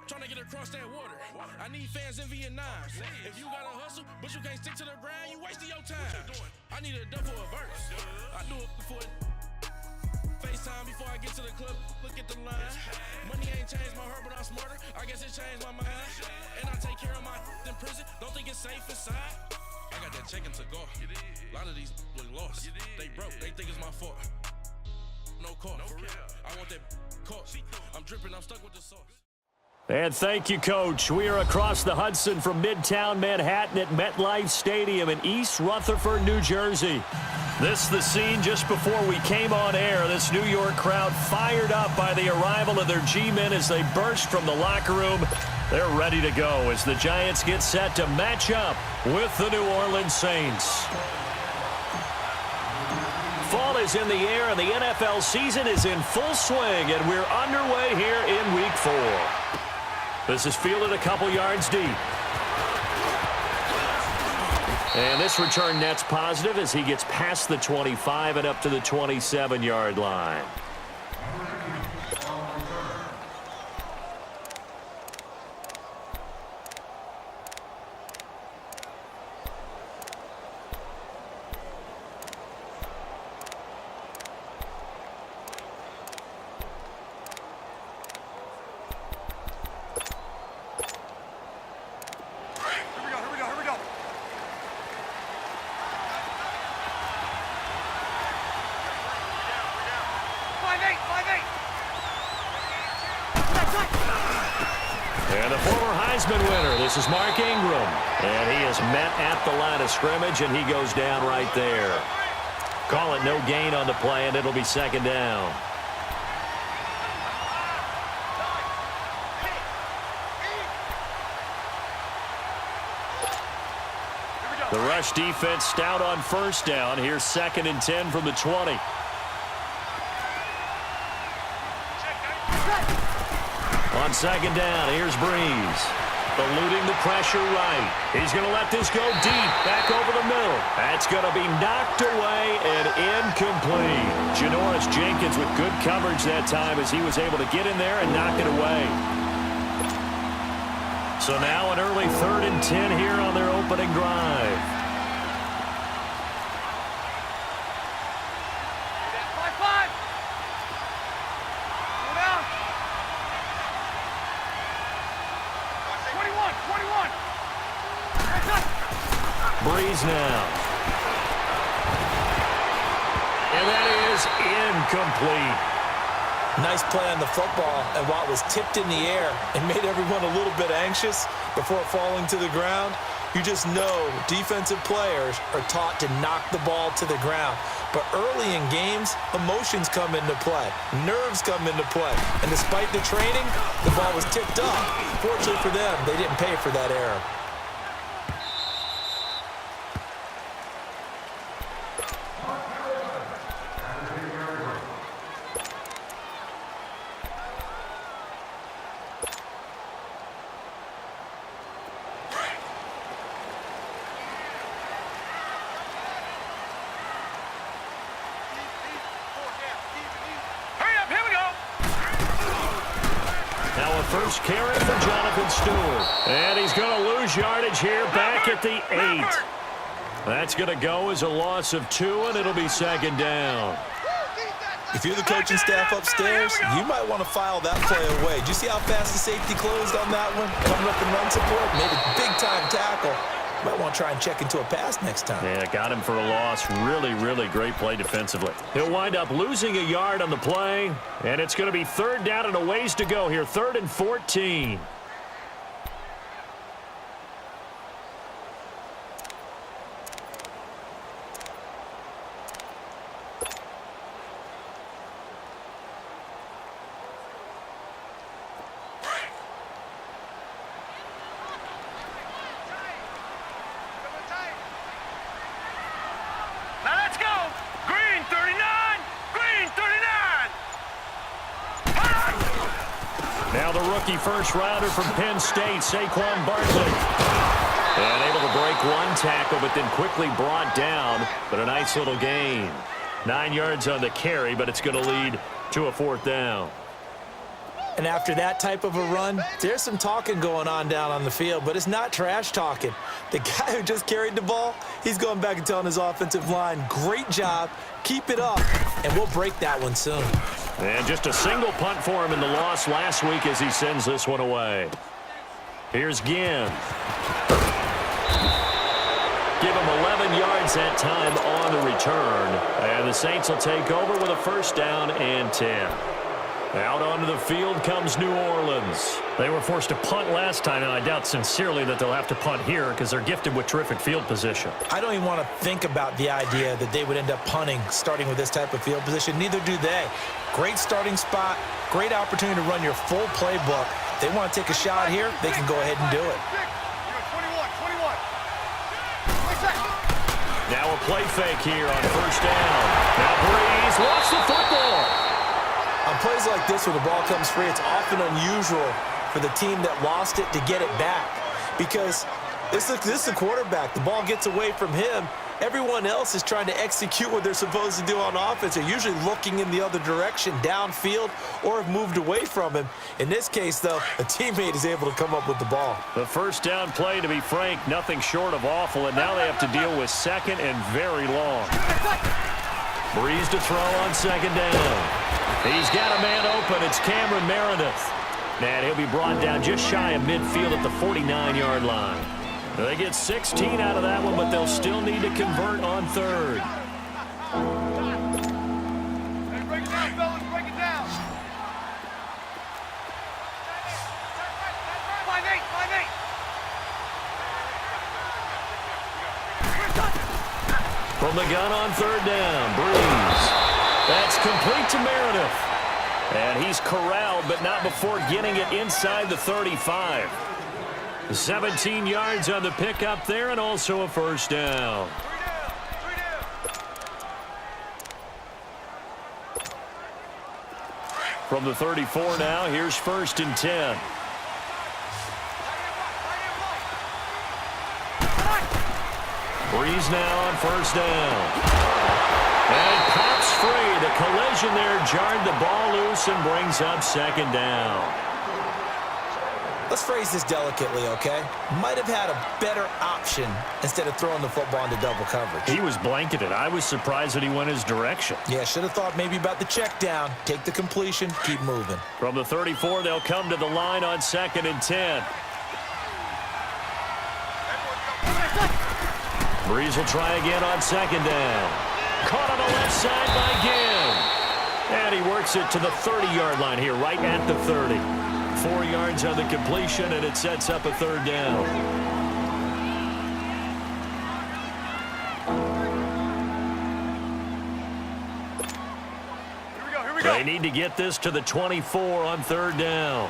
Trying to get across that water. I need fans in Vietnam. If you gotta hustle, but you can't stick to the grind, you wasting your time. I need a double a verse. I do it for FaceTime before I get to the club. Look at the line. Money ain't changed my heart, but I'm smarter. I guess it changed my mind. And I take care of my in prison. Don't think it's safe inside. I got that check to go. A lot of these look lost. They broke. They think it's my fault. No call. For real. I want that caught. I'm dripping. I'm stuck with the sauce. And thank you, Coach. We are across the Hudson from Midtown Manhattan at MetLife Stadium in East Rutherford, New Jersey. This is the scene just before we came on air. This New York crowd fired up by the arrival of their G-men as they burst from the locker room. They're ready to go as the Giants get set to match up with the New Orleans Saints. Fall is in the air and the NFL season is in full swing, and we're underway here in Week 4. This is fielded a couple yards deep. And this return net's positive as he gets past the 25 and up to the 27-yard line. And the former Heisman winner, this is Mark Ingram. And he is met at the line of scrimmage, and he goes down right there. Call it no gain on the play, and it'll be second down. The rush defense stout on first down. Here's 2nd and 10 from the 20. On second down, here's Breeze. Eluding the pressure right. He's going to let this go deep, back over the middle. That's going to be knocked away and incomplete. Janoris Jenkins with good coverage that time as he was able to get in there and knock it away. So now an early 3rd and 10 here on their opening drive. Breeze now. And that is incomplete. Nice play on the football, and while it was tipped in the air and made everyone a little bit anxious before falling to the ground, you just know defensive players are taught to knock the ball to the ground. But early in games, emotions come into play. Nerves come into play. And despite the training, the ball was tipped up. Fortunately for them, they didn't pay for that error. First carry for Jonathan Stewart. And he's going to lose yardage here back at the 8. That's going to go as a loss of 2, and it'll be second down. If you're the coaching staff upstairs, you might want to file that play away. Did you see how fast the safety closed on that one? Coming up in run support, made a big-time tackle. Might want to try and check into a pass next time. Yeah, got him for a loss. Really, really great play defensively. He'll wind up losing a yard on the play, and it's going to be 3rd down and a ways to go here. 3rd and 14. Now the rookie first-rounder from Penn State, Saquon Barkley. And able to break one tackle, but then quickly brought down. But a nice little gain. 9 yards on the carry, but it's going to lead to a 4th down. And after that type of a run, there's some talking going on down on the field, but it's not trash talking. The guy who just carried the ball, he's going back and telling his offensive line, great job, keep it up, and we'll break that one soon. And just a single punt for him in the loss last week as he sends this one away. Here's Ginn. Give him 11 yards that time on the return. And the Saints will take over with a first down and 10. Out onto the field comes New Orleans. They were forced to punt last time, and I doubt sincerely that they'll have to punt here because they're gifted with terrific field position. I don't even want to think about the idea that they would end up punting starting with this type of field position. Neither do they. Great starting spot, great opportunity to run your full playbook. If they want to take a shot here, they can go ahead and do it. Now a play fake here on first down. Now Breeze lost the football. On plays like this where the ball comes free, it's often unusual for the team that lost it to get it back because this is the quarterback. The ball gets away from him. Everyone else is trying to execute what they're supposed to do on offense. They're usually looking in the other direction, downfield, or have moved away from him. In this case, though, a teammate is able to come up with the ball. The first down play, to be frank, nothing short of awful, and now they have to deal with second and very long. Breeze to throw on second down. He's got a man open. It's Cameron Meredith. And he'll be brought down just shy of midfield at the 49-yard line. They get 16 out of that one, but they'll still need to convert on third. Hey, break it down, fellas. Break it down. 5-8. From the gun on third down, Breeze. That's complete to Meredith. And he's corralled, but not before getting it inside the 35. 17 yards on the pickup there, and also a first down. From the 34 now, here's first and 10. Breeze now on first down. And pops free. The collision there jarred the ball loose and brings up second down. Let's phrase this delicately, okay? Might have had a better option instead of throwing the football into double coverage. He was blanketed. I was surprised that he went his direction. Yeah, should have thought maybe about the check down. Take the completion, keep moving. From the 34, they'll come to the line on second and 10. Breeze will try again on second down. Caught on the left side by Ginn. And he works it to the 30-yard line here, right at the 30. 4 yards on the completion, and it sets up a third down. Here we go. They need to get this to the 24 on third down.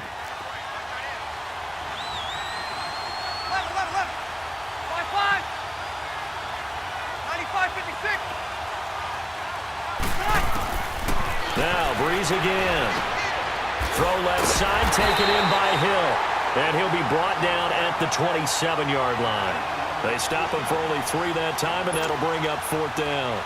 5-5. 95-56. Now Breeze again. Throw left side, taken in by Hill. And he'll be brought down at the 27-yard line. They stop him for only 3 that time, and that'll bring up fourth down.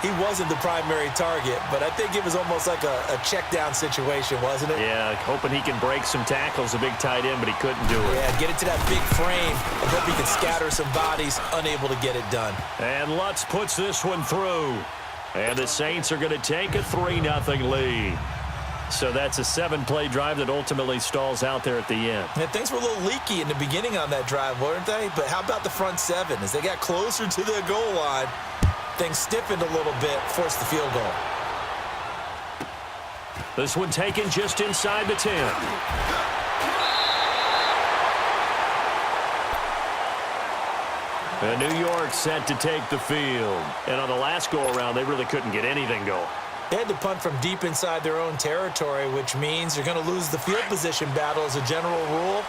He wasn't the primary target, but I think it was almost like a check down situation, wasn't it? Yeah, hoping he can break some tackles, a big tight end, but he couldn't do it. Yeah, get it to that big frame. I hope he could scatter some bodies, unable to get it done. And Lutz puts this one through. And the Saints are going to take a 3-0 lead. So that's a 7-play drive that ultimately stalls out there at the end. And things were a little leaky in the beginning on that drive, weren't they? But how about the front 7? As they got closer to the goal line, things stiffened a little bit, forced the field goal. This one taken just inside the 10. And New York set to take the field. And on the last go-around, they really couldn't get anything going. They had to punt from deep inside their own territory, which means you're going to lose the field position battle as a general rule.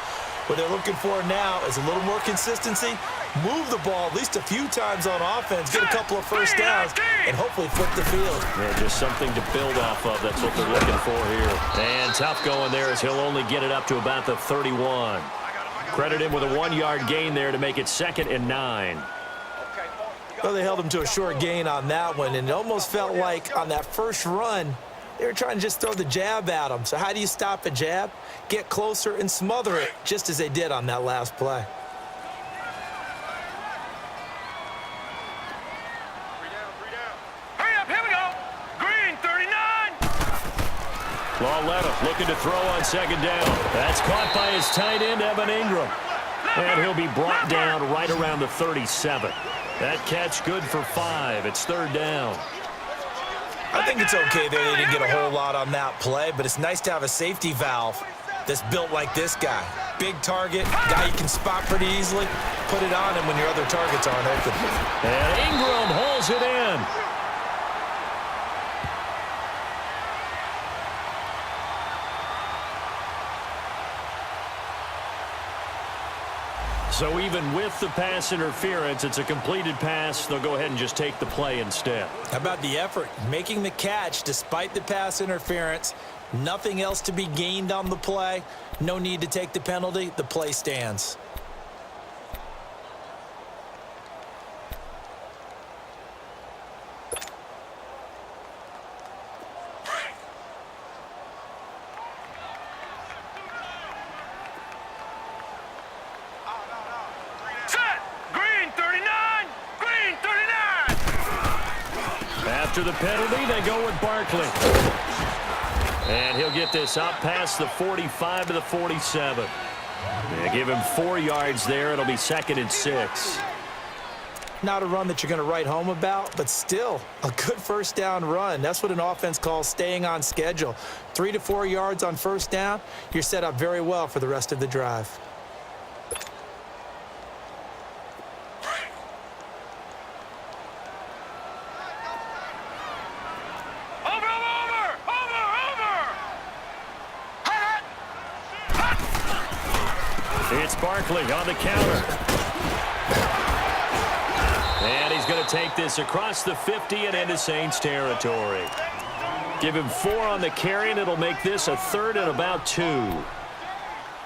What they're looking for now is a little more consistency, move the ball at least a few times on offense, get a couple of first downs, and hopefully flip the field. Yeah, just something to build off of. That's what they're looking for here. And tough going there as he'll only get it up to about the 31. Credit him with a 1-yard gain there to make it 2nd and 9. Well, they held him to a short gain on that one, and it almost felt like on that first run, They were trying to just throw the jab at him. So how do you stop a jab? Get closer and smother it, just as they did on that last play. Hurry up, here we go. Green, 39. Lauletta looking to throw on second down. That's caught by his tight end, Evan Ingram. And he'll be brought down right around the 37. That catch good for 5. It's third down. I think it's okay there. They didn't get a whole lot on that play, but it's nice to have a safety valve that's built like this guy. Big target, guy you can spot pretty easily. Put it on him when your other targets aren't open. And Ingram hauls it in. So even with the pass interference, it's a completed pass. They'll go ahead and just take the play instead. How about the effort? Making the catch despite the pass interference. Nothing else to be gained on the play. No need to take the penalty. The play stands. After the penalty, they go with Barkley. And he'll get this up past the 45 to the 47. They give him 4 yards there. It'll be 2nd and 6. Not a run that you're going to write home about, but still a good first down run. That's what an offense calls staying on schedule. 3 to 4 yards on first down. You're set up very well for the rest of the drive. It's Barkley on the counter. And he's going to take this across the 50 and into Saints territory. Give him 4 on the carry, and it'll make this a 3rd and about 2.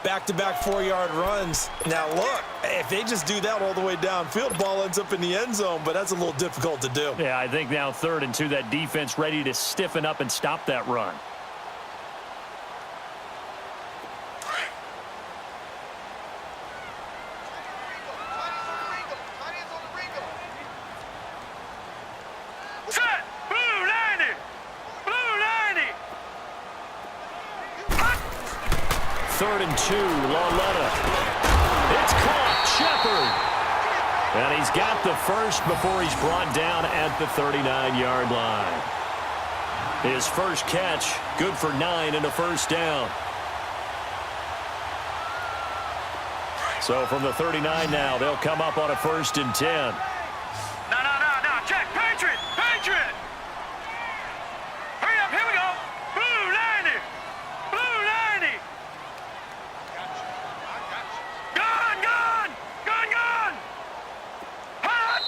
Back-to-back 4-yard runs. Now, look, if they just do that all the way downfield, ball ends up in the end zone, but that's a little difficult to do. Yeah, I think now 3rd and 2, that defense ready to stiffen up and stop that run. Third and 2, Lauletta. It's caught, Shepard. And he's got the first before he's brought down at the 39-yard line. His first catch, good for 9 and a first down. So from the 39 now, they'll come up on a 1st and 10. No, check, Patriot. Hurry up, here we go. Blue 90. Hot.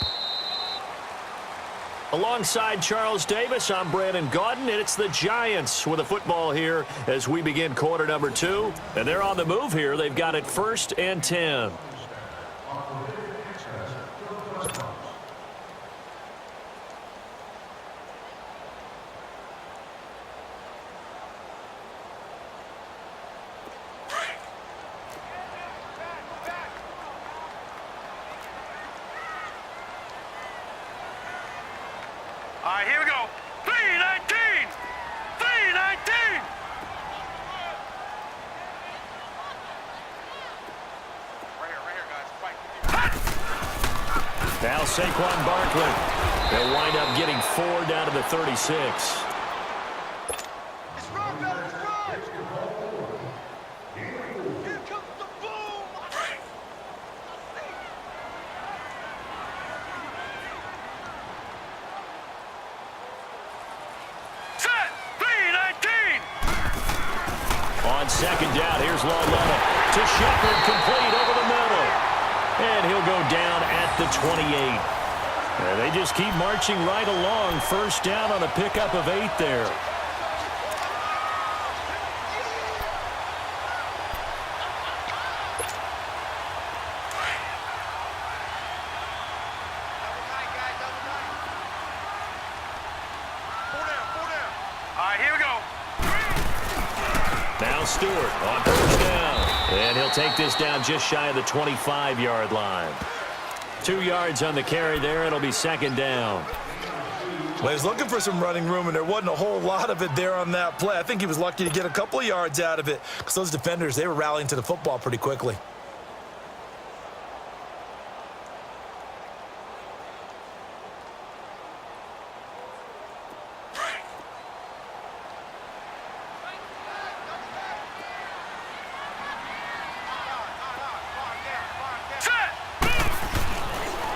Alongside Charles Davis, I'm Brandon Gaudin, and it's the Giants with the football here as we begin quarter number 2. And they're on the move here. They've got it 1st and 10. All right, here we go. 319. Right here, guys. Fight. Now Saquon Barkley. They'll wind up getting 4 down to the 36. Let's run, fellas, run. Here comes the boom. Set. 319. On second down, here's Lauletta to Shepard, complete over the middle. And he'll go down at the 28. And they just keep marching right along. First down on a pickup of 8 there. All right, here we go. Stewart on first down. And he'll take this down just shy of the 25-yard line. 2 yards on the carry there. It'll be second down. Well, he was looking for some running room, and there wasn't a whole lot of it there on that play. I think he was lucky to get a couple of yards out of it because those defenders, they were rallying to the football pretty quickly.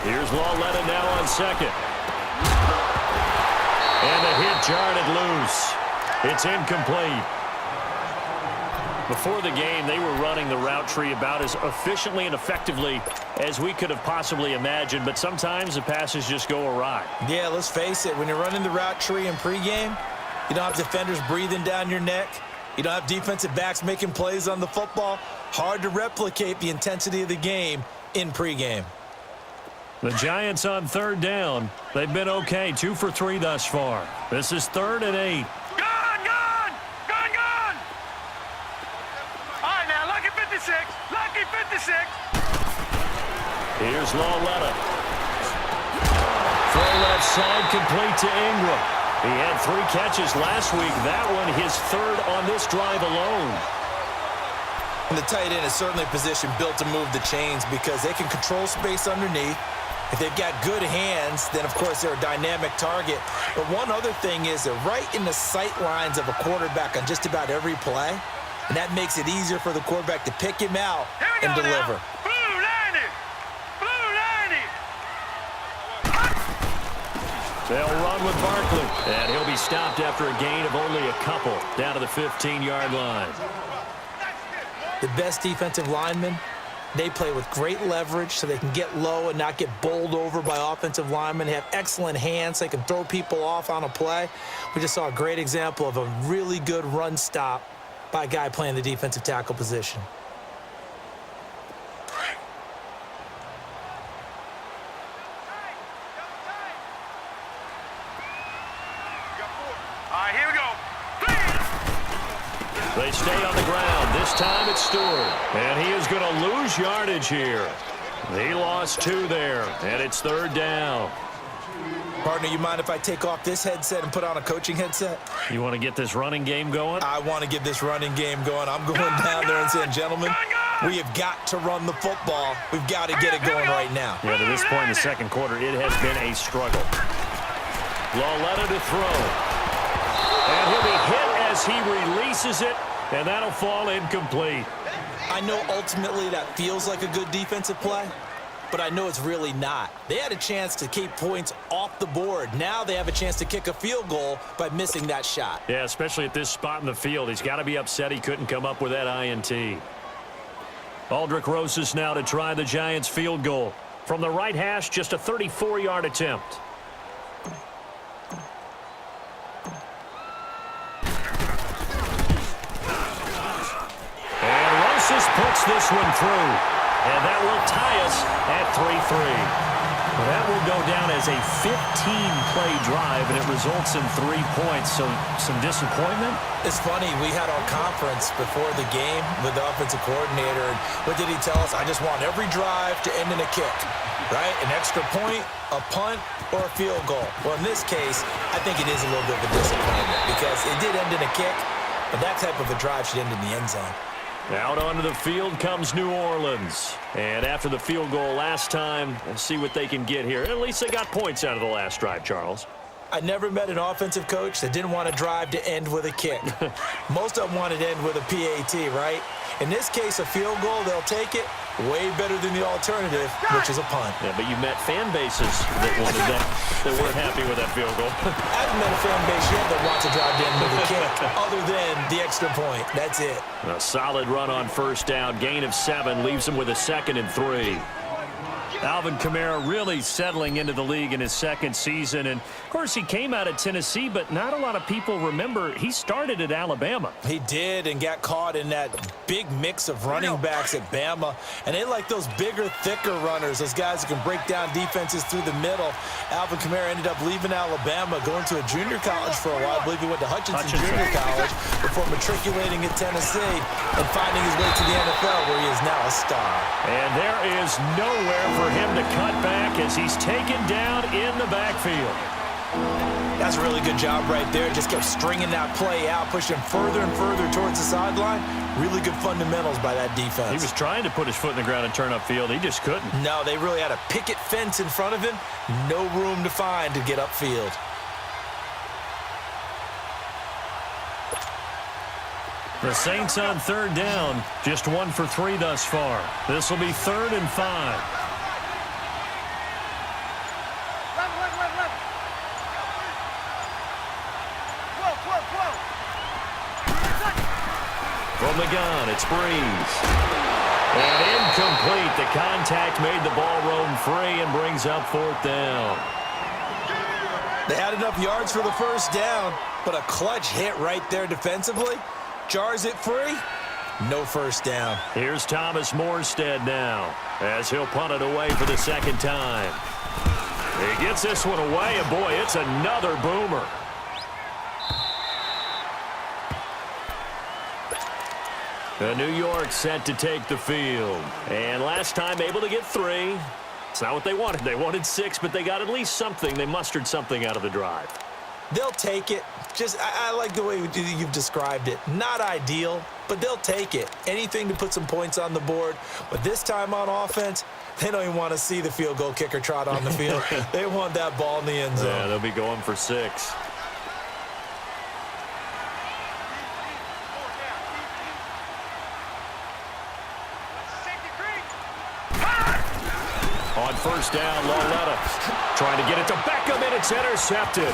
Here's Lawletta now on second. And the hit jarred it loose. It's incomplete. Before the game, they were running the route tree about as efficiently and effectively as we could have possibly imagined, but sometimes the passes just go awry. Yeah, let's face it. When you're running the route tree in pregame, you don't have defenders breathing down your neck. You don't have defensive backs making plays on the football. Hard to replicate the intensity of the game in pregame. The Giants on third down. They've been okay, 2 for 3 thus far. This is 3rd and 8. Gone! All right, now, lucky 56. Lucky 56. Here's Lawletta. Throw left side, complete to Ingram. He had 3 catches last week. That one his 3rd on this drive alone. And the tight end is certainly a position built to move the chains because they can control space underneath. If they've got good hands, then, of course, they're a dynamic target. But one other thing is they're right in the sight lines of a quarterback on just about every play, and that makes it easier for the quarterback to pick him out and deliver. Now. Blue 90. Blue 90. They'll run with Barkley, and he'll be stopped after a gain of only a couple down to the 15-yard line. The best defensive linemen, they play with great leverage so they can get low and not get bowled over by offensive linemen. They have excellent hands. They can throw people off on a play. We just saw a great example of a really good run stop by a guy playing the defensive tackle position. All right, here we go. They stay on the ground. This time it's Stewart. And he is going to lose yardage here. He lost 2 there, and it's 3rd down. Partner, you mind if I take off this headset and put on a coaching headset? You want to get this running game going? I want to get this running game going. I'm going down there and saying, gentlemen, we have got to run the football. We've got to get it going right now. Yeah, to this point in the second quarter, it has been a struggle. Lawletta to throw. And he'll be hit as he releases it, and that'll fall incomplete. I know ultimately that feels like a good defensive play, but I know it's really not. They had a chance to keep points off the board. Now they have a chance to kick a field goal by missing that shot. Yeah, especially at this spot in the field. He's got to be upset he couldn't come up with that INT. Aldrich Rosas now to try the Giants field goal. From the right hash, just a 34-yard attempt. Puts this one through, and that will tie us at 3-3. Well, that will go down as a 15-play drive, and it results in 3 points, so some disappointment. It's funny, we had our conference before the game with the offensive coordinator, and what did he tell us? I just want every drive to end in a kick, right? An extra point, a punt, or a field goal. Well, in this case, I think it is a little bit of a disappointment because it did end in a kick, but that type of a drive should end in the end zone. Out onto the field comes New Orleans. And after the field goal last time, let's see what they can get here. At least they got points out of the last drive, Charles. I never met an offensive coach that didn't want a drive to end with a kick. Most of them wanted to end with a PAT, right? In this case, a field goal, they'll take it. Way better than the alternative, which is a punt. Yeah, but you met fan bases that wanted that weren't happy with that field goal. I've met a fan base yet that wants to drive in with a kick, other than the extra point. That's it. A solid run on first down. Gain of 7 leaves them with a 2nd and 3. Alvin Kamara really settling into the league in his second season. And, of course, he came out of Tennessee, but not a lot of people remember he started at Alabama. He did, and got caught in that big mix of running backs at Bama. And they like those bigger, thicker runners, those guys who can break down defenses through the middle. Alvin Kamara ended up leaving Alabama, going to a junior college for a while. I believe he went to Hutchinson Junior College before matriculating at Tennessee and finding his way to the NFL, where he is now a star. And there is nowhere for him to cut back as he's taken down in the backfield. That's a really good job right there. Just kept stringing that play out, pushing further and further towards the sideline. Really good fundamentals by that defense. He was trying to put his foot in the ground and turn upfield. He just couldn't. No, they really had a picket fence in front of him. No room to find to get upfield. The Saints on third down, just 1 for 3 thus far. This will be 3rd and 5. From the gun, it's Breeze. And incomplete. The contact made the ball roam free and brings up 4th down. They had enough yards for the first down, but a clutch hit right there defensively. Jars it free. No first down. Here's Thomas Morstead now as he'll punt it away for the second time. He gets this one away, and boy, it's another boomer. The New York set to take the field. And last time able to get 3. It's not what they wanted. They wanted 6, but they got at least something. They mustered something out of the drive. They'll take it. I like the way you've described it. Not ideal, but they'll take it. Anything to put some points on the board. But this time on offense, they don't even want to see the field goal kicker trot on the field. They want that ball in the end zone. Yeah, they'll be going for 6. On first down, Loletta trying to get it to Beckham, and it's intercepted.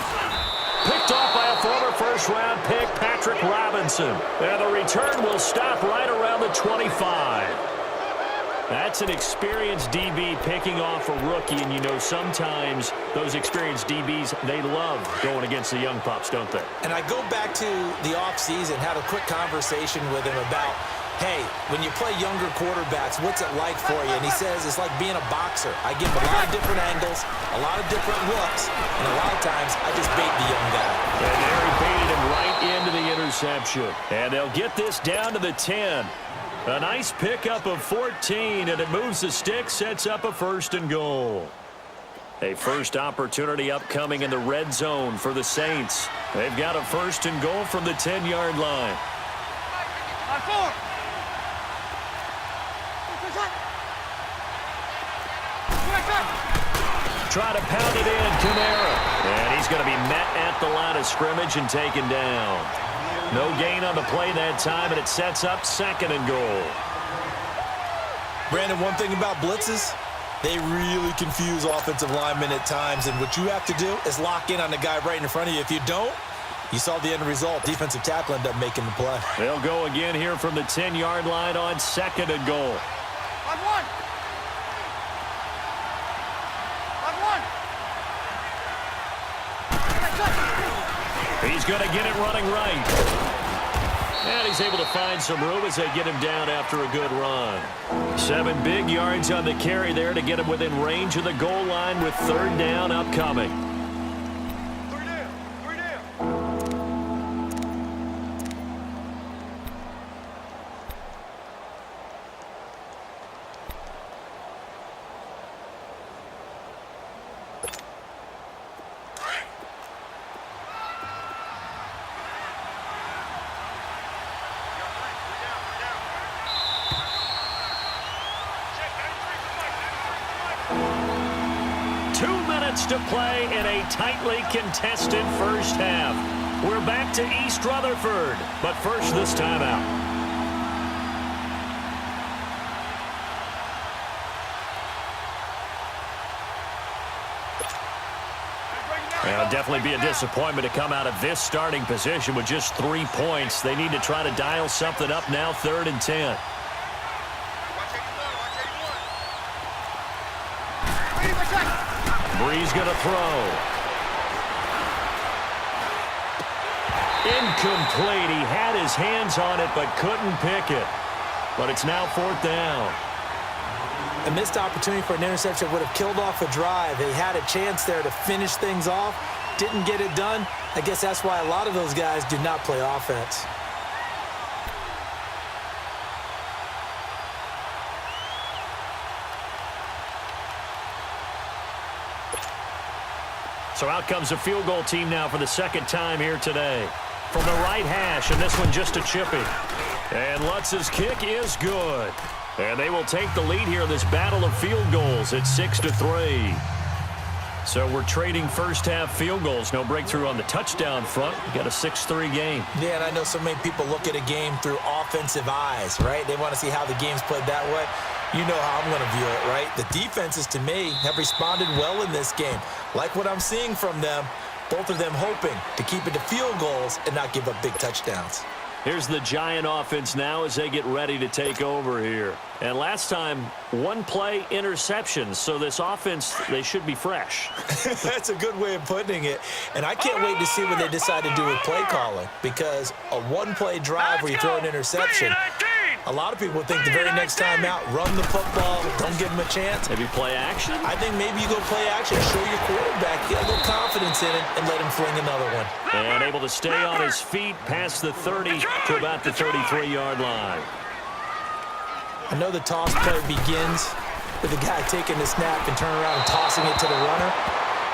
Picked off by a former first-round pick, Patrick Robinson. And the return will stop right around the 25. That's an experienced DB picking off a rookie, and you know sometimes those experienced DBs, they love going against the young pups, don't they? And I go back to the offseason, had a quick conversation with him about, hey, when you play younger quarterbacks, what's it like for you? And he says it's like being a boxer. I give him a lot of different angles, a lot of different looks, and a lot of times I just bait the young guy. And there he baited him right into the interception. And they'll get this down to the 10. A nice pickup of 14, and it moves the stick, sets up a 1st and goal. A first opportunity upcoming in the red zone for the Saints. They've got a 1st and goal from the 10-yard line. Try to pound it in, Kamara. And he's going to be met at the line of scrimmage and taken down. No gain on the play that time, and it sets up 2nd and goal. Brandon, one thing about blitzes, they really confuse offensive linemen at times, and what you have to do is lock in on the guy right in front of you. If you don't, you saw the end result. Defensive tackle ended up making the play. They'll go again here from the 10-yard line on 2nd and goal. He's going to get it running right. And he's able to find some room as they get him down after a good run. 7 big yards on the carry there to get him within range of the goal line with 3rd down upcoming. To play in a tightly contested first half. We're back to East Rutherford, but first this timeout. Well, it'll definitely be a disappointment to come out of this starting position with just 3 points. They need to try to dial something up now, 3rd and 10. Bree's going to throw. Incomplete. He had his hands on it but couldn't pick it. But it's now 4th down. A missed opportunity for an interception would have killed off a drive. They had a chance there to finish things off. Didn't get it done. I guess that's why a lot of those guys do not play offense. So out comes a field goal team now for the second time here today. From the right hash, and this one just a chippy. And Lutz's kick is good. And they will take the lead here in this battle of field goals at 6-3. So we're trading first-half field goals. No breakthrough on the touchdown front. We got a 6-3 game. Yeah, and I know so many people look at a game through offensive eyes, right? They want to see how the game's played that way. You know how I'm going to view it, right? The defenses, to me, have responded well in this game. Like what I'm seeing from them, both of them hoping to keep it to field goals and not give up big touchdowns. Here's the Giant offense now as they get ready to take over here. And last time, one-play interceptions. So this offense, they should be fresh. That's a good way of putting it. And I can't wait to see what they decide to do with play calling. Because a one-play drive where you throw an interception, a lot of people think the very next time out, run the football, don't give them a chance. Maybe play action? I think maybe you go play action, show your quarterback, get a little confidence in it, and let him fling another one. And able to stay on his feet past the 30 to about the 33-yard line. I know the toss play begins with the guy taking the snap and turning around and tossing it to the runner.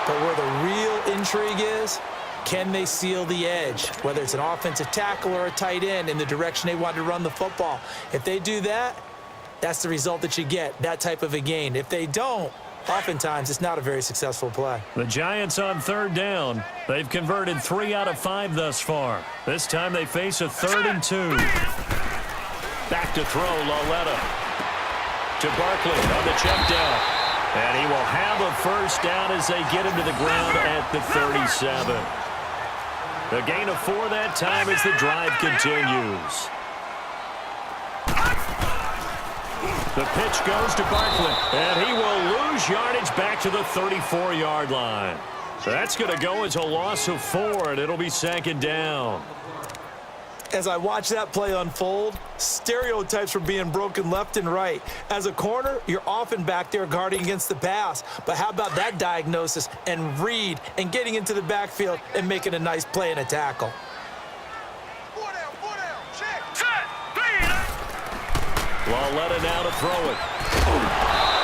But where the real intrigue is, can they seal the edge, whether it's an offensive tackle or a tight end, in the direction they want to run the football? If they do that, that's the result that you get, that type of a gain. If they don't, oftentimes it's not a very successful play. The Giants on 3rd down. They've converted 3 out of 5 thus far. This time they face a 3rd and 2. Back to throw, Lauletta. To Barkley on the check down. And he will have a first down as they get him to the ground at the 37. A gain of 4 that time as the drive continues. The pitch goes to Barkley, and he will lose yardage back to the 34-yard line. So that's going to go as a loss of 4, and it'll be 2nd down. As I watch that play unfold, stereotypes were being broken left and right. As a corner, you're often back there guarding against the pass. But how about that diagnosis and read and getting into the backfield and making a nice play and a tackle? Lauletta now to throw it.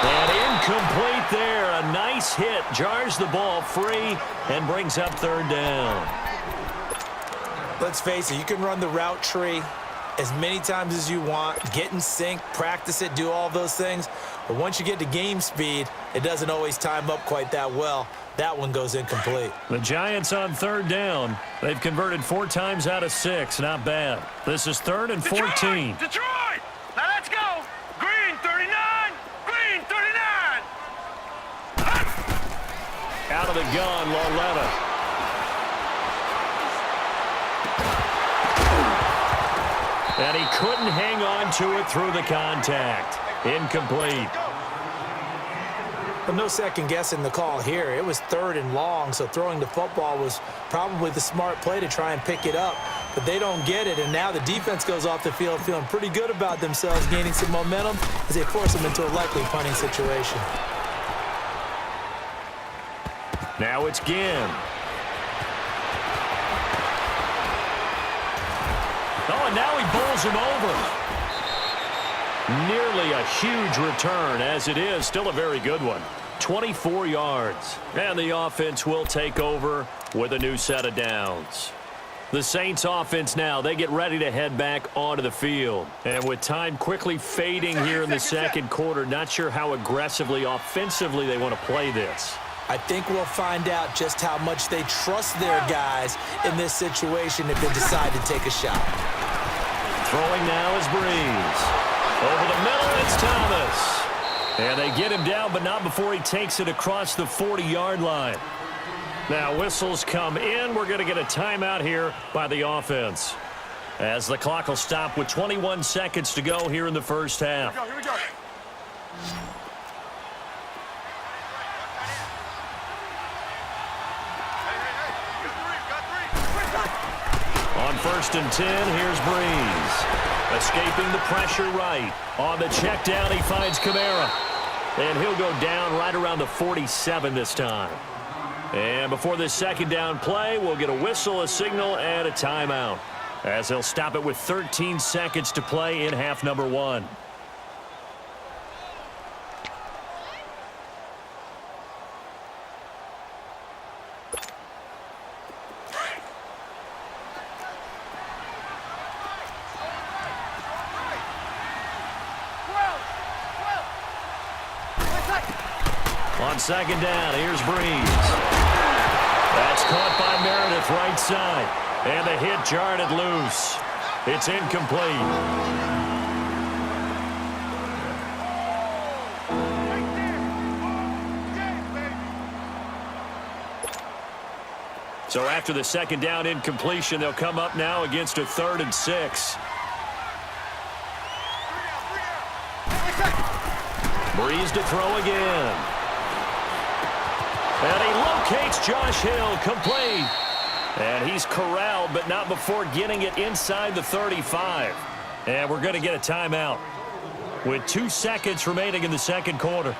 And incomplete there. A nice hit. Jars the ball free and brings up 3rd down. Let's face it, you can run the route tree as many times as you want, get in sync, practice it, do all those things. But once you get to game speed, it doesn't always time up quite that well. That one goes incomplete. The Giants on 3rd down. They've converted 4 times out of 6. Not bad. This is 3rd and 14. Detroit! Now let's go! Green 39! Green 39! Out of the gun, Lauletta. And he couldn't hang on to it through the contact. Incomplete. Well, no second guessing the call here. It was 3rd and long, so throwing the football was probably the smart play to try and pick it up. But they don't get it, and now the defense goes off the field feeling pretty good about themselves, gaining some momentum as they force them into a likely punting situation. Now it's Ginn. Oh, and now he bowls him over. Nearly a huge return. As it is, still a very good one. 24 yards. And the offense will take over with a new set of downs. The Saints offense now, they get ready to head back onto the field. And with time quickly fading here in the second quarter, not sure how aggressively, offensively they want to play this. I think we'll find out just how much they trust their guys in this situation if they decide to take a shot. Throwing now is Breeze. Over the middle, it's Thomas. And they get him down, but not before he takes it across the 40-yard line. Now whistles come in. We're going to get a timeout here by the offense, as the clock will stop with 21 seconds to go here in the first half. Here we go. 1st and 10. Here's Breeze. Escaping the pressure right. On the check down, he finds Kamara. And he'll go down right around the 47 this time. And before this second down play, we'll get a whistle, a signal, and a timeout, as they'll stop it with 13 seconds to play in half number 1. On second down, here's Breeze. That's caught by Meredith right side. And the hit jarred it loose. It's incomplete. So after the second down incompletion, they'll come up now against a 3rd and 6. Breeze to throw again. And he locates Josh Hill, complete. And he's corralled, but not before getting it inside the 35. And we're going to get a timeout with 2 seconds remaining in the second quarter.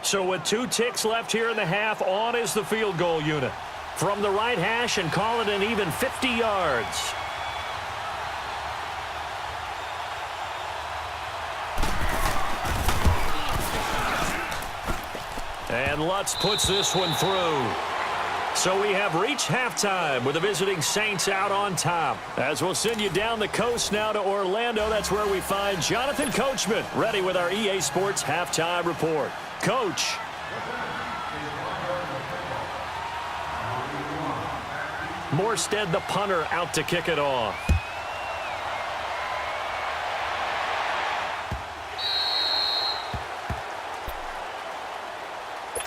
So with 2 ticks left here in the half, on is the field goal unit. From the right hash and call it an even 50 yards. And Lutz puts this one through. So we have reached halftime with the visiting Saints out on top. As we'll send you down the coast now to Orlando, that's where we find Jonathan Coachman, ready with our EA Sports halftime report. Coach. Morstead, the punter, out to kick it off.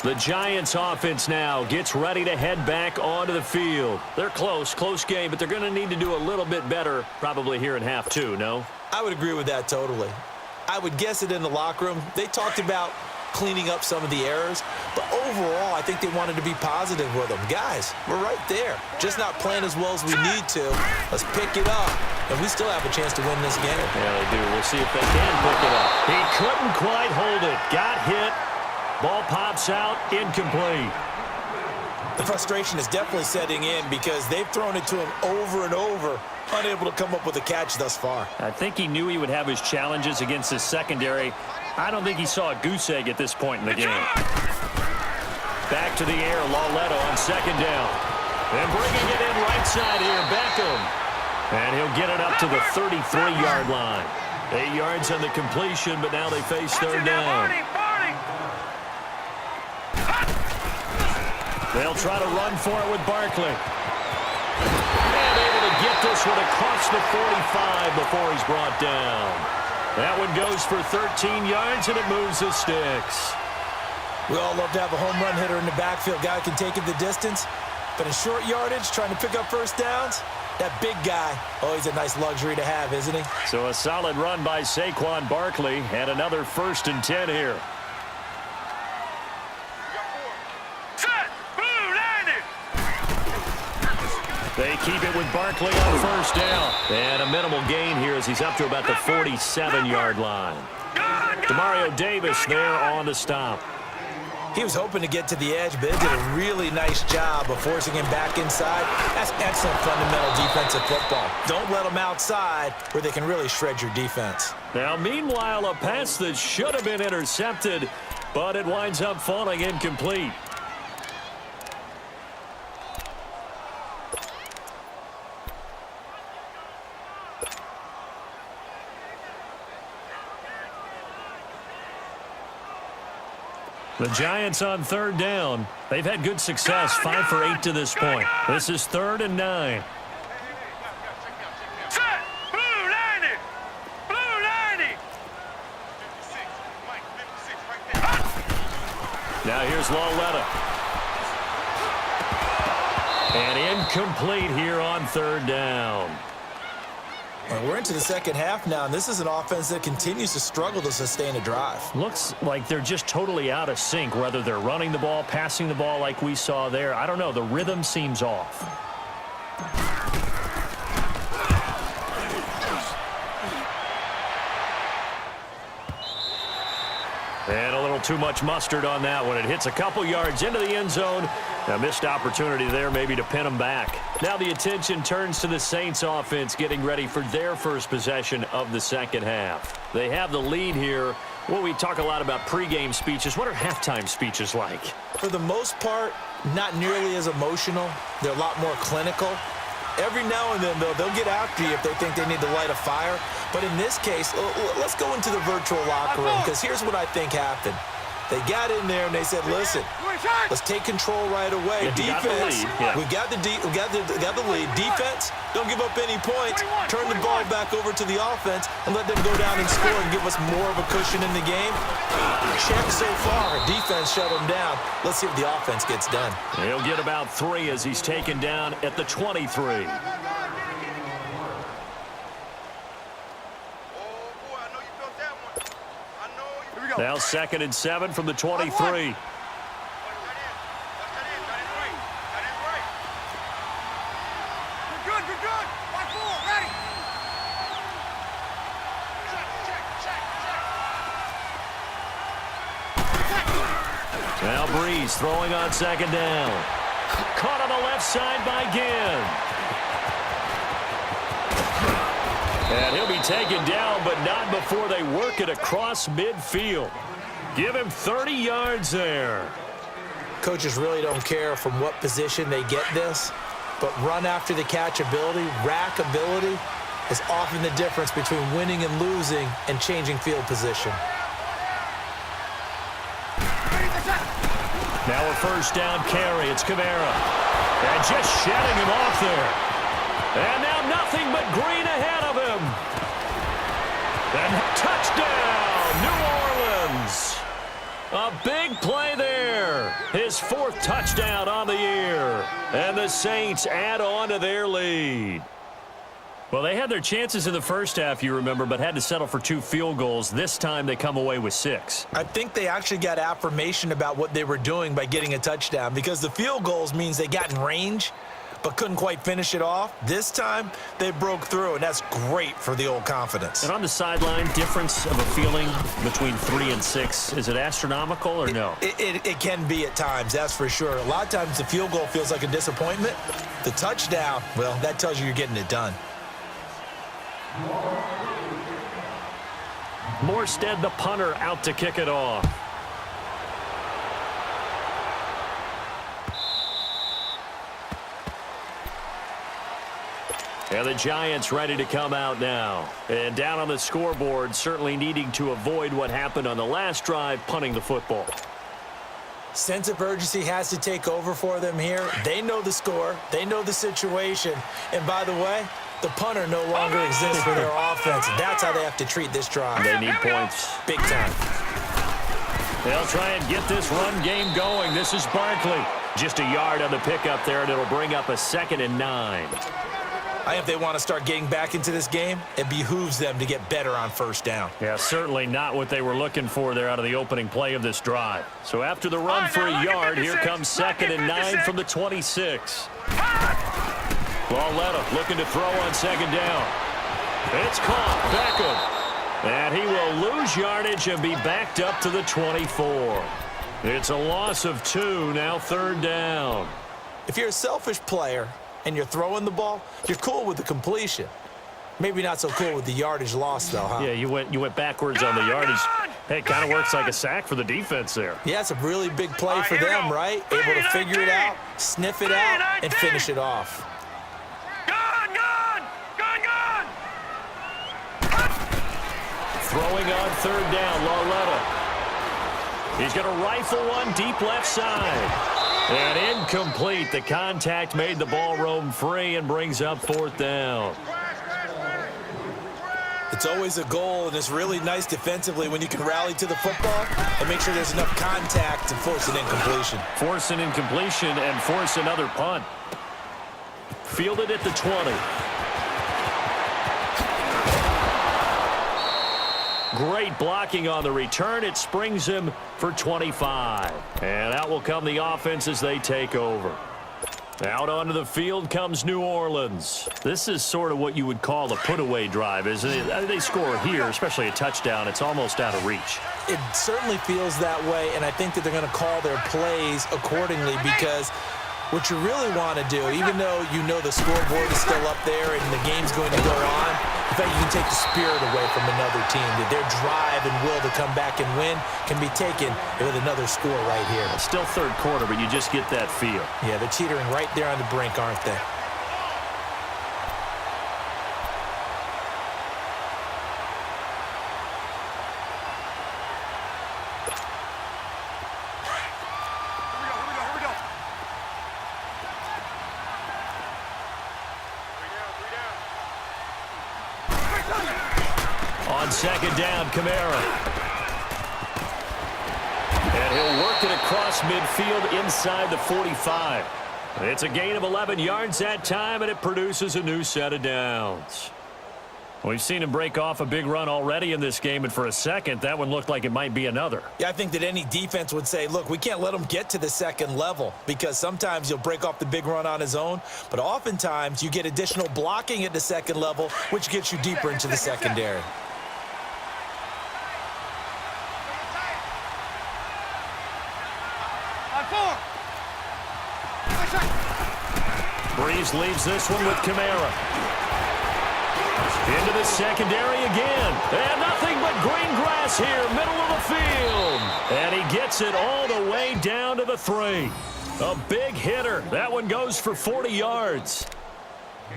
The Giants offense now gets ready to head back onto the field. They're close game, but they're going to need to do a little bit better probably here in half 2, no? I would agree with that totally. I would guess it in the locker room. They talked about cleaning up some of the errors, but overall, I think they wanted to be positive with them. Guys, we're right there. Just not playing as well as we need to. Let's pick it up, and we still have a chance to win this game. Yeah, they do. We'll see if they can pick it up. He couldn't quite hold it. Got hit. Ball pops out, incomplete. The frustration is definitely setting in because they've thrown it to him over and over, unable to come up with a catch thus far. I think he knew he would have his challenges against his secondary. I don't think he saw a goose egg at this point in the game. Back to the air, Lauletta on second down. And bringing it in right side here, Beckham. And he'll get it up to the 33-yard line. 8 yards on the completion, but now they face third down. They'll try to run for it with Barkley. And able to get this one across the 45 before he's brought down. That one goes for 13 yards, and it moves the sticks. We all love to have a home run hitter in the backfield. Guy can take it the distance. But in short yardage, trying to pick up first downs, that big guy, oh, he's a nice luxury to have, isn't he? So a solid run by Saquon Barkley, and another 1st and 10 here. They keep it with Barkley on first down. And a minimal gain here as he's up to about the 47-yard line. Demario Davis there on the stop. He was hoping to get to the edge, but it did a really nice job of forcing him back inside. That's excellent fundamental defensive football. Don't let them outside where they can really shred your defense. Now, meanwhile, a pass that should have been intercepted, but it winds up falling incomplete. The Giants on third down. They've had good success, 5 for 8 to this point. This is 3rd and 9. Now here's Lauletta. And incomplete here on third down. Well, we're into the second half now, and this is an offense that continues to struggle to sustain a drive. Looks like they're just totally out of sync, whether they're running the ball, passing the ball like we saw there. I don't know. The rhythm seems off. And a little too much mustard on that one. It hits a couple yards into the end zone. A missed opportunity there maybe to pin them back. Now the attention turns to the Saints offense getting ready for their first possession of the second half. They have the lead here. Well, we talk a lot about pregame speeches. What are halftime speeches like? For the most part, not nearly as emotional. They're a lot more clinical. Every now and then, though, they'll get after you if they think they need to light a fire. But in this case, let's go into the virtual locker room, because here's what I think happened. They got in there and they said, listen, let's take control right away. Defense, we got the lead. Defense, don't give up any points. Turn the ball back over to the offense and let them go down and score and give us more of a cushion in the game. Check so far. Defense shut them down. Let's see if the offense gets done. He'll get about 3 as he's taken down at the 23. Now 2nd and 7 from the 23. Now Breeze throwing on 2nd down. Caught on the left side by Ginn. And he'll be taken down, but not before they work it across midfield. Give him 30 yards there. Coaches really don't care from what position they get this, but run after the catch ability, rack ability, is often the difference between winning and losing and changing field position. Now a 1st down carry. It's Kamara. And just shedding him off there. And now nothing but green ahead of him. And touchdown, New Orleans. A big play there. His 4th touchdown on the year. And the Saints add on to their lead. Well, they had their chances in the first half, you remember, but had to settle for 2 field goals. This time they come away with 6. I think they actually got affirmation about what they were doing by getting a touchdown, because the field goals means they got in range but couldn't quite finish it off. This time, they broke through, and that's great for the old confidence. And on the sideline, difference of a feeling between 3 and 6, is it astronomical or no? It can be at times, that's for sure. A lot of times the field goal feels like a disappointment. The touchdown, well, that tells you you're getting it done. Morstead, the punter, out to kick it off. And the Giants ready to come out now. And down on the scoreboard, certainly needing to avoid what happened on the last drive, punting the football. Sense of urgency has to take over for them here. They know the score. They know the situation. And by the way, the punter no longer exists for their offense. That's how they have to treat this drive. They need points. Big time. They'll try and get this run game going. This is Barkley. Just a yard on the pickup there, and it'll bring up a 2nd and 9. If they want to start getting back into this game, it behooves them to get better on 1st down. Yeah, certainly not what they were looking for there out of the opening play of this drive. So after the run for a yard, here comes 2nd and 9 from the 26. Lauletta looking to throw on 2nd down. It's caught. Beckham. And he will lose yardage and be backed up to the 24. It's a loss of 2, now 3rd down. If you're a selfish player and you're throwing the ball, you're cool with the completion. Maybe not so cool with the yardage loss, though, huh? Yeah, you went backwards on the yardage. Hey, it kind of works like a sack for the defense there. Yeah, it's a really big play for them, right? Able to figure it out, sniff it out, and finish it off. Throwing on 3rd down, Lauletta. He's going to rifle one deep left side. And incomplete. The contact made the ball roam free and brings up 4th down. It's always a goal, and it's really nice defensively when you can rally to the football and make sure there's enough contact to force an incompletion. Force an incompletion and force another punt. Fielded at the 20. Great blocking on the return. It springs him for 25. And out will come the offense as they take over. Out onto the field comes New Orleans. This is sort of what you would call a put-away drive, isn't it? They score here, especially a touchdown. It's almost out of reach. It certainly feels that way, and I think that they're going to call their plays accordingly because what you really want to do, even though you know the scoreboard is still up there and the game's going to go on, in fact, you can take the spirit away from another team. That their drive and will to come back and win can be taken with another score right here. It's still third quarter, but you just get that feel. Yeah, they're teetering right there on the brink, aren't they? On second down, Kamara. And he'll work it across midfield inside the 45. It's a gain of 11 yards that time, and it produces a new set of downs. We've seen him break off a big run already in this game, and for a second, that one looked like it might be another. Yeah, I think that any defense would say, look, we can't let him get to the second level because sometimes he'll break off the big run on his own, but oftentimes you get additional blocking at the second level, which gets you deeper into the secondary. Breeze leaves this one with Kamara. Into the secondary again. And nothing but green grass here, middle of the field. And he gets it all the way down to the 3. A big hitter. That one goes for 40 yards.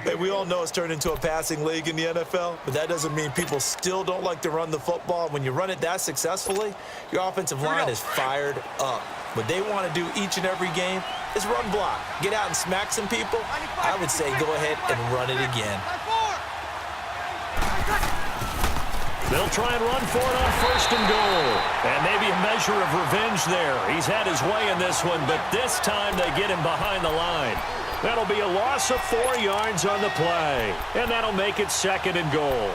Hey, we all know it's turned into a passing league in the NFL, but that doesn't mean people still don't like to run the football. When you run it that successfully, your offensive line is fired up. What they want to do each and every game is run block. Get out and smack some people. I would say go ahead and run it again. They'll try and run for it on first and goal. And maybe a measure of revenge there. He's had his way in this one, but this time they get him behind the line. That'll be a loss of 4 yards on the play. And that'll make it second and goal.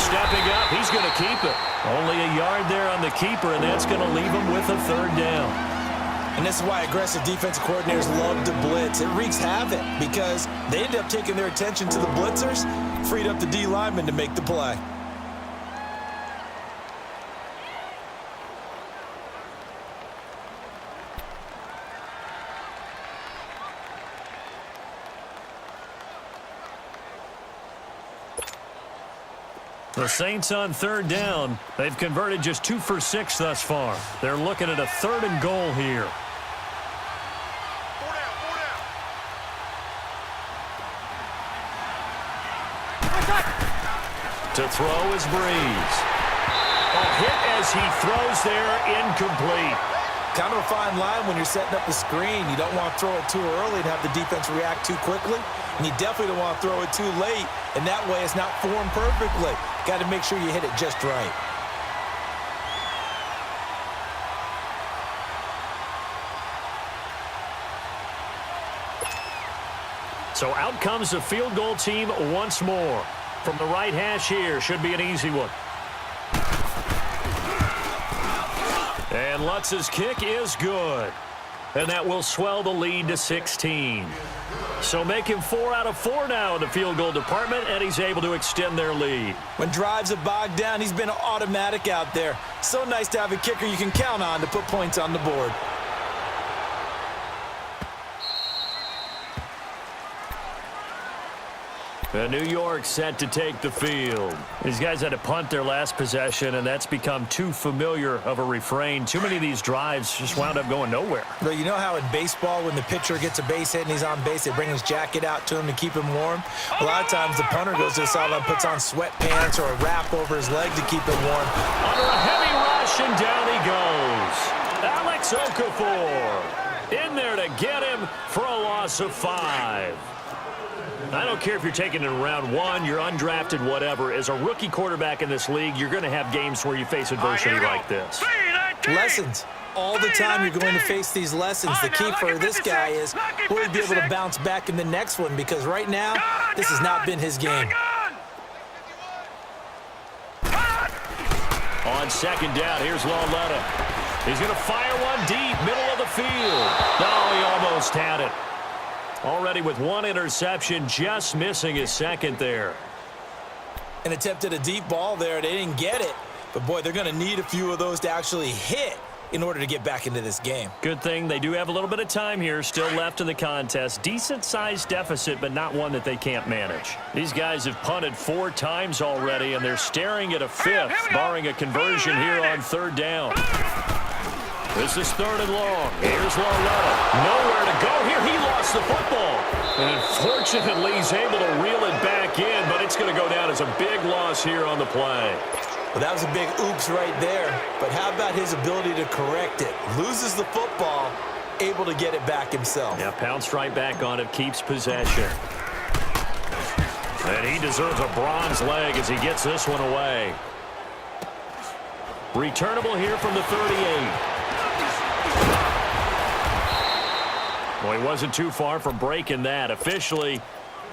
Stepping up, he's going to keep it. Only a yard there on the keeper, and that's going to leave him with a third down. And this is why aggressive defensive coordinators love to blitz. It wreaks havoc because they end up taking their attention to the blitzers, freed up the D lineman to make the play. The Saints on third down. They've converted just 2 for 6 thus far. They're looking at a third and goal here. To throw is Breeze. A hit as he throws there, incomplete. Kind of a fine line when you're setting up the screen. You don't want to throw it too early and have the defense react too quickly. And you definitely don't want to throw it too late. And that way it's not formed perfectly. Got to make sure you hit it just right. So out comes the field goal team once more. From the right hash here, should be an easy one. And Lutz's kick is good. And that will swell the lead to 16. So make him 4 out of 4 now in the field goal department, and he's able to extend their lead. When drives have bogged down, he's been automatic out there. So nice to have a kicker you can count on to put points on the board. And New York set to take the field. These guys had to punt their last possession, and that's become too familiar of a refrain. Too many of these drives just wound up going nowhere. Well, you know how in baseball, when the pitcher gets a base hit and he's on base, they bring his jacket out to him to keep him warm? A lot of times the punter goes to the sideline, puts on sweatpants or a wrap over his leg to keep it warm. Under a heavy rush, and down he goes. Alex Okafor in there to get him for a loss of 5. I don't care if you're taking it in round 1, you're undrafted, whatever. As a rookie quarterback in this league, you're going to have games where you face adversity like this. Lessons. All the time you're going to face these lessons. The key for this guy is will he be able to bounce back in the next one, because right now, this has not been his game. On second down, here's Lauletta. He's going to fire one deep, middle of the field. No, he almost had it. Already with one interception, just missing his second there. And attempted a deep ball there. They didn't get it. But, boy, they're going to need a few of those to actually hit in order to get back into this game. Good thing they do have a little bit of time here still left in the contest. Decent-sized deficit, but not one that they can't manage. These guys have punted 4 times already, and they're staring at a 5th, barring a conversion here on third down. This is third and long. Here's Lauletta. Nowhere to go here. He lost the football. And unfortunately, he's able to reel it back in, but it's going to go down as a big loss here on the play. Well, that was a big oops right there. But how about his ability to correct it? Loses the football, able to get it back himself. Yeah, pounced right back on it, keeps possession. And he deserves a bronze leg as he gets this one away. Returnable here from the 38. Well, he wasn't too far from breaking that. Officially,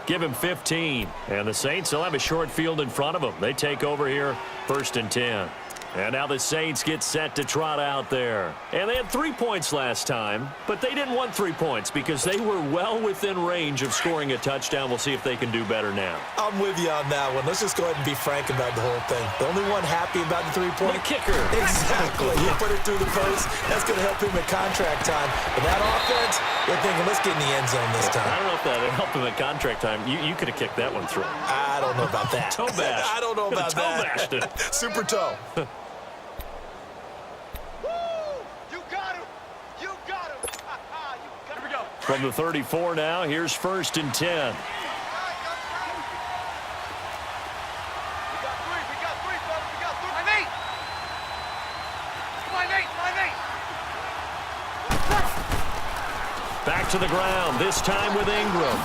give him 15. And the Saints will have a short field in front of them. They take over here, 1st and 10. And now the Saints get set to trot out there. And they had 3 points last time, but they didn't want 3 points because they were well within range of scoring a touchdown. We'll see if they can do better now. I'm with you on that one. Let's just go ahead and be frank about the whole thing. The only one happy about the 3-point? The kicker. Exactly. You put it through the post. That's going to help him at contract time. But that offense, they're thinking, let's get in the end zone this time. I don't know if that helped him at contract time. You could have kicked that one through. I don't know about that. Toe bash. I don't know about that. Toe bashed it. Super toe. From the 34 now, here's 1st and 10. We got 3, fellas. We got 3. My mate. Back to the ground, this time with Ingram.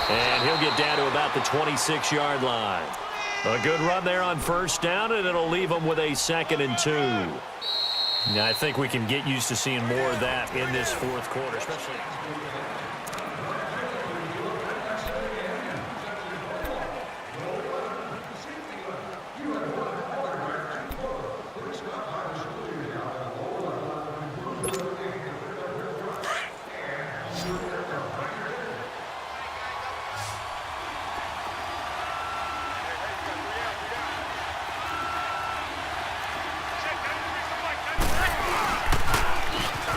And he'll get down to about the 26-yard line. A good run there on 1st down, and it'll leave him with a 2nd and 2. Now, I think we can get used to seeing more of that in this 4th quarter, especially.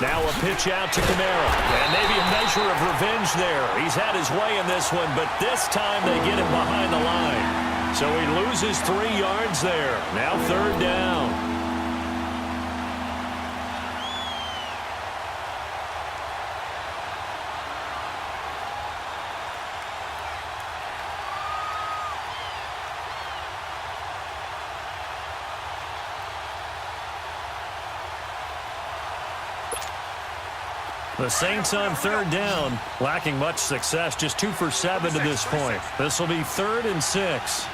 Now a pitch out to Kamara. And maybe a measure of revenge there. He's had his way in this one, but this time they get him behind the line. So he loses 3 yards there. Now 3rd down. The Saints on 3rd down, lacking much success, just 2 for 7 to this point. This will be 3rd and 6.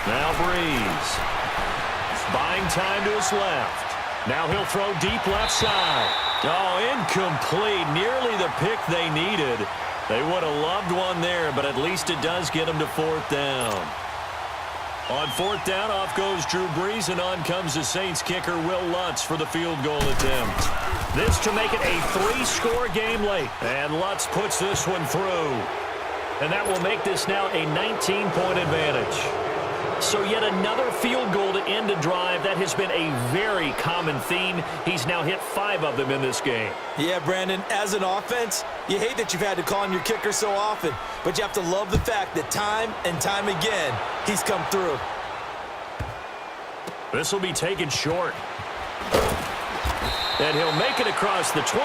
Now Breeze. Buying time to his left. Now he'll throw deep left side. Oh, incomplete. Nearly the pick they needed. They would have loved one there, but at least it does get them to 4th down. On 4th down, off goes Drew Brees, and on comes the Saints kicker, Will Lutz, for the field goal attempt. This to make it a 3-score game late. And Lutz puts this one through. And that will make this now a 19-point advantage. So yet another field goal to end a drive. That has been a very common theme. He's now hit 5 of them in this game. Yeah, Brandon, as an offense, you hate that you've had to call on your kicker so often, but you have to love the fact that time and time again, he's come through. This will be taken short. And he'll make it across the 20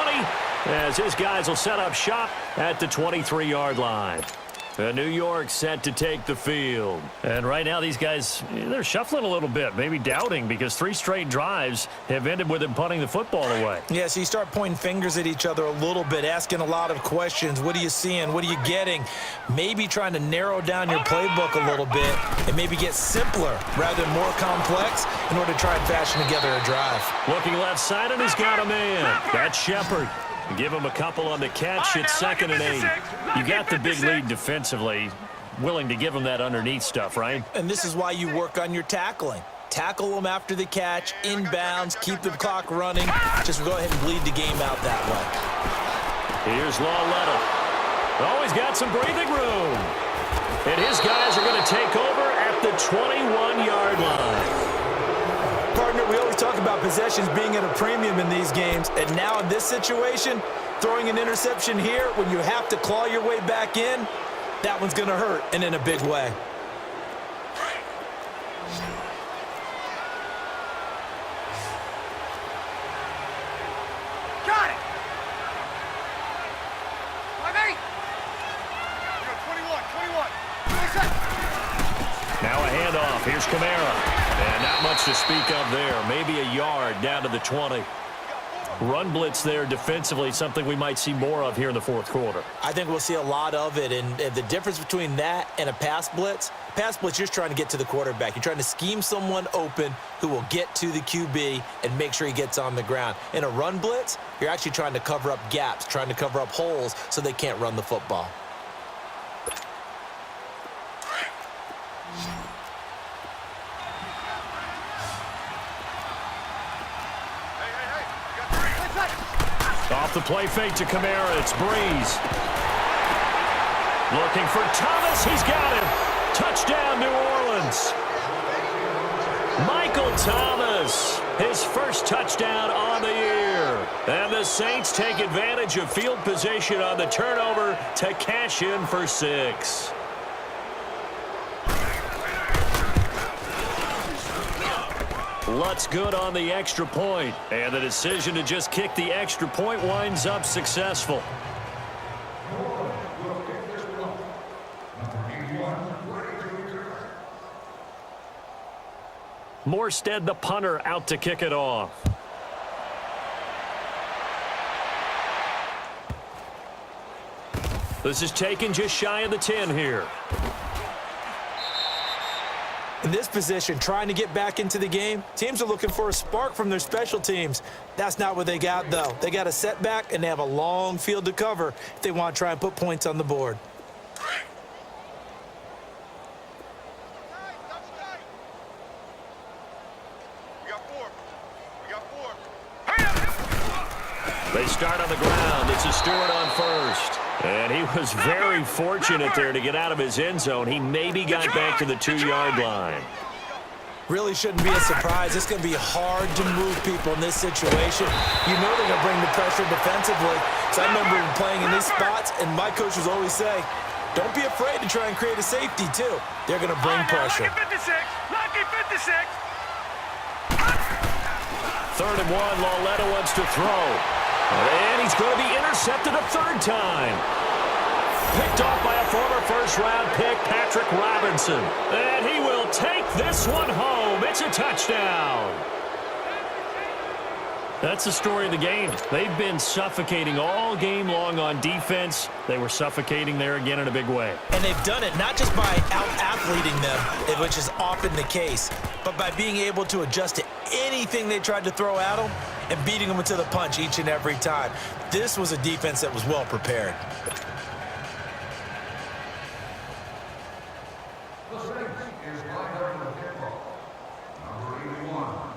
as his guys will set up shop at the 23-yard line. New York set to take the field. And right now these guys, they're shuffling a little bit, maybe doubting, because 3 straight drives have ended with them punting the football away. Yeah, so you start pointing fingers at each other a little bit, asking a lot of questions. What are you seeing? What are you getting? Maybe trying to narrow down your playbook a little bit and maybe get simpler rather than more complex in order to try and fashion together a drive. Looking left side, and he's got a man. That's Shepard. Give him a couple on the catch. It's 2nd and 8. You got the big lead defensively. Willing to give him that underneath stuff, right? And this is why you work on your tackling. Tackle them after the catch, inbounds, keep the clock running. Just go ahead and bleed the game out that way. Here's Lawletta. Oh, he's got some breathing room. And his guys are going to take over at the 21-yard line. Partner, we always talk about possessions being at a premium in these games, and now in this situation, throwing an interception here when you have to claw your way back in, that one's going to hurt, and in a big way. Got it. 5-8. 21. Now a handoff. Here's Kamara. And not much to speak of there. Maybe a yard down to the 20. Run blitz there defensively, something we might see more of here in the 4th quarter. I think we'll see a lot of it, and the difference between that and a pass blitz, you're just trying to get to the quarterback. You're trying to scheme someone open who will get to the QB and make sure he gets on the ground. In a run blitz, you're actually trying to cover up gaps, trying to cover up holes so they can't run the football. Off the play fake to Kamara, it's Breeze. Looking for Thomas, he's got him. Touchdown, New Orleans. Michael Thomas, his first touchdown on the year. And the Saints take advantage of field position on the turnover to cash in for 6. Lutz good on the extra point, and the decision to just kick the extra point winds up successful. Morstead, the punter, out to kick it off. This is taken just shy of the 10 here. In this position, trying to get back into the game, teams are looking for a spark from their special teams. That's not what they got, though. They got a setback, and they have a long field to cover if they want to try and put points on the board. They start on the ground. It's a Stewart on first. And he was very fortunate there to get out of his end zone. He maybe got back to the 2-yard line. Really shouldn't be a surprise. It's going to be hard to move people in this situation. You know they're going to bring the pressure defensively. So I remember playing in these spots, and my coaches always say, don't be afraid to try and create a safety, too. They're going to bring pressure. Lucky 56. 3rd and 1, Lawletta wants to throw. And he's going to be intercepted a 3rd time. Picked off by a former first-round pick, Patrick Robinson. And he will take this one home. It's a touchdown. That's the story of the game. They've been suffocating all game long on defense. They were suffocating there again in a big way. And they've done it not just by out-athleting them, which is often the case, but by being able to adjust to anything they tried to throw at them and beating them to the punch each and every time. This was a defense that was well prepared.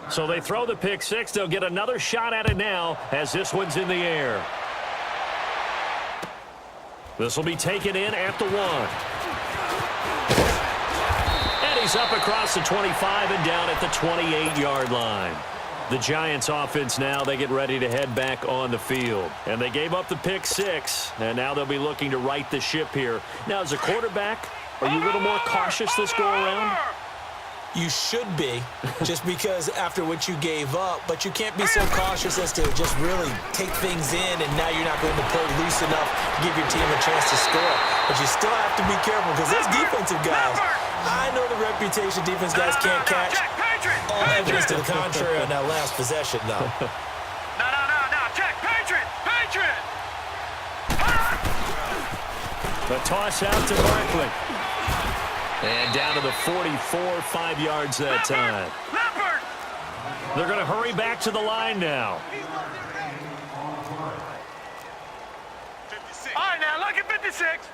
So they throw the pick 6. They'll get another shot at it now as this one's in the air. This will be taken in at the 1. And he's up across the 25 and down at the 28-yard line. The Giants offense now, they get ready to head back on the field. And they gave up the pick 6, and now they'll be looking to right the ship here. Now, as a quarterback, are you a little more cautious this go-around? You should be, just because after what you gave up, but you can't be so cautious as to just really take things in, and now you're not going to play loose enough to give your team a chance to score. But you still have to be careful, because those defensive guys, I know the reputation defense guys can't catch. All evidence to the contrary on that last possession, though. No, check, Patriot! The toss out to Barkley. And down to the 44, 5 yards that time. They're going to hurry back to the line now. All right, now, lucky 56.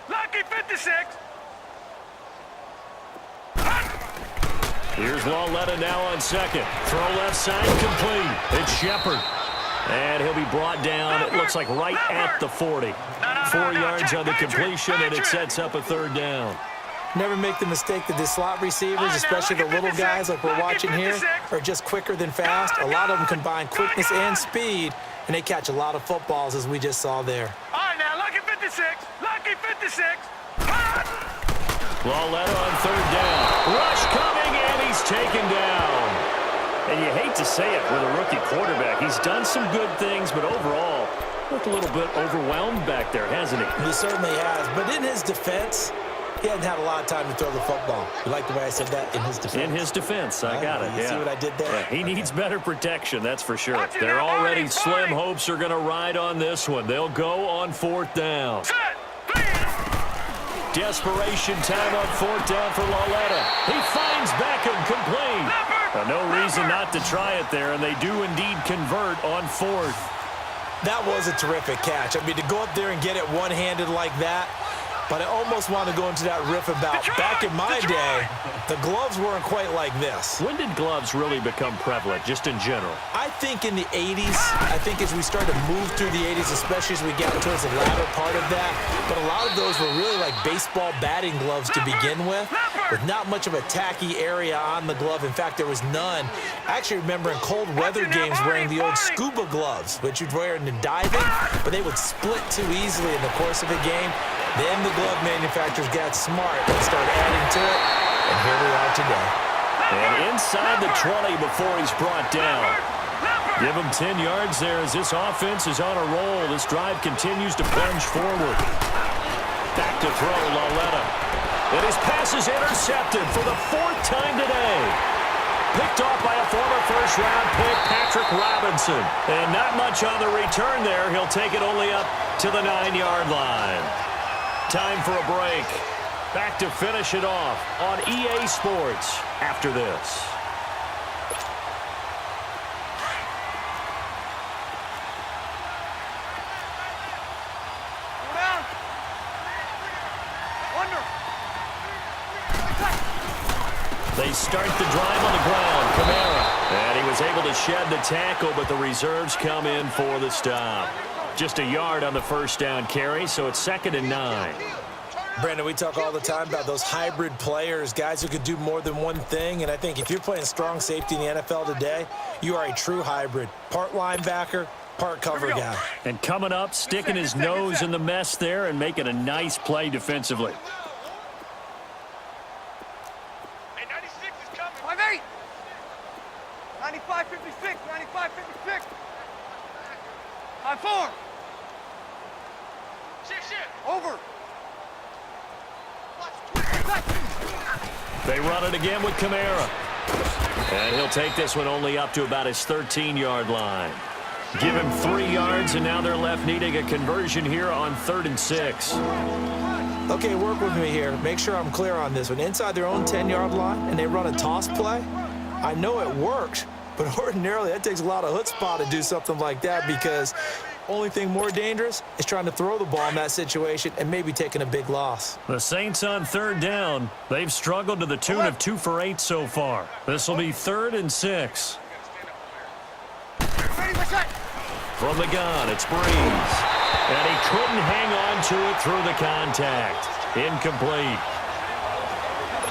Here's Lauletta now on second. Throw left side, complete. It's Shepard. And he'll be brought down, it looks like right at the 40. 4 yards on the completion, and it sets up a third down. Never make the mistake that the slot receivers, especially the little guys like we're watching here, are just quicker than fast. A lot of them combine quickness and speed, and they catch a lot of footballs, as we just saw there. All right, now, lucky 56. Lauletta on third down. Rush coming, and he's taken down. And you hate to say it with a rookie quarterback. He's done some good things, but overall, looked a little bit overwhelmed back there, hasn't he? He certainly has, but in his defense, he hasn't had a lot of time to throw the football. You like the way I said that? In his defense? In his defense, I got it, You see what I did there? Yeah, he needs better protection, that's for sure. They're already slim hopes are going to ride on this one. They'll go on fourth down. Desperation time on fourth down for Lauletta. He finds Beckham complete. Now, no reason not to try it there, and they do indeed convert on fourth. That was a terrific catch. I mean, to go up there and get it one-handed like that, but I almost want to go into that riff about back in my day, the gloves weren't quite like this. When did gloves really become prevalent, just in general? I think in the 80s. I think as we started to move through the 80s, especially as we got towards the latter part of that. But a lot of those were really like baseball batting gloves to begin with not much of a tacky area on the glove. In fact, there was none. I actually remember in cold weather games wearing the old scuba gloves, which you'd wear in the diving, but they would split too easily in the course of a game. Then the glove manufacturers got smart and started adding to it, and here we are today. And inside the 20 before he's brought down. Give him 10 yards there as this offense is on a roll. This drive continues to plunge forward. Back to throw, Lauletta. And his pass is intercepted for the fourth time today. Picked off by a former first-round pick, Patrick Robinson. And not much on the return there. He'll take it only up to the 9-yard line. Time for a break. Back to finish it off on EA Sports after this. They start the drive on the ground. Kamara. And he was able to shed the tackle, but the reserves come in for the stop. Just a yard on the first down carry, so it's 2nd and 9. Brandon, we talk all the time about those hybrid players, guys who could do more than one thing, and I think if you're playing strong safety in the NFL today, you are a true hybrid. Part linebacker, part cover guy. And coming up, sticking his nose in the mess there and making a nice play defensively. Hey, 96 is coming. 5-8. 95-56, 95-56. 5-4. Shift. Over. They run it again with Kamara. And he'll take this one only up to about his 13-yard line. Give him 3 yards, and now they're left needing a conversion here on 3rd and 6. Okay, work with me here. Make sure I'm clear on this one. Inside their own 10-yard line, and they run a toss play. I know it worked, but ordinarily that takes a lot of chutzpah to do something like that, because only thing more dangerous is trying to throw the ball in that situation and maybe taking a big loss. The Saints on 3rd down. They've struggled to the tune of 2 for 8 so far. This will be 3rd and 6. From the gun, it's Breeze. And he couldn't hang on to it through the contact. Incomplete.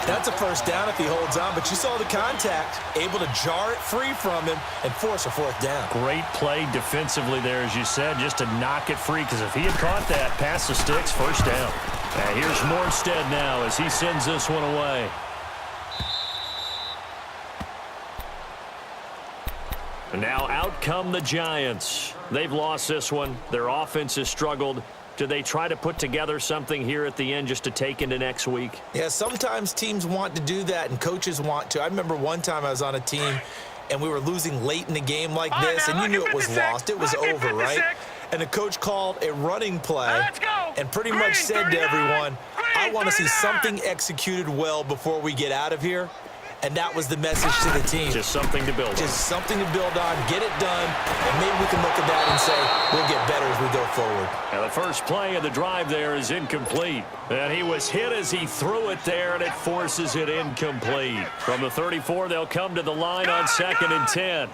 That's a first down if he holds on, but you saw the contact, able to jar it free from him and force a 4th down. Great play defensively there, as you said, just to knock it free, because if he had caught that, pass the sticks, first down. And here's Morstead now as he sends this one away. come the Giants. They've lost this one. Their offense has struggled. Do they try to put together something here at the end just to take into next week? Yeah, sometimes teams want to do that and coaches want to. I remember one time I was on a team and we were losing late in the game like this, and you knew it was lost. It was over, right? And the coach called a running play and pretty much said to everyone, I want to see something executed well before we get out of here. And that was the message to the team. Just something to build on. Just something to build on, get it done, and maybe we can look at that and say, we'll get better as we go forward. Now the first play of the drive there is incomplete. And he was hit as he threw it there, and it forces it incomplete. From the 34, they'll come to the line on 2nd and 10.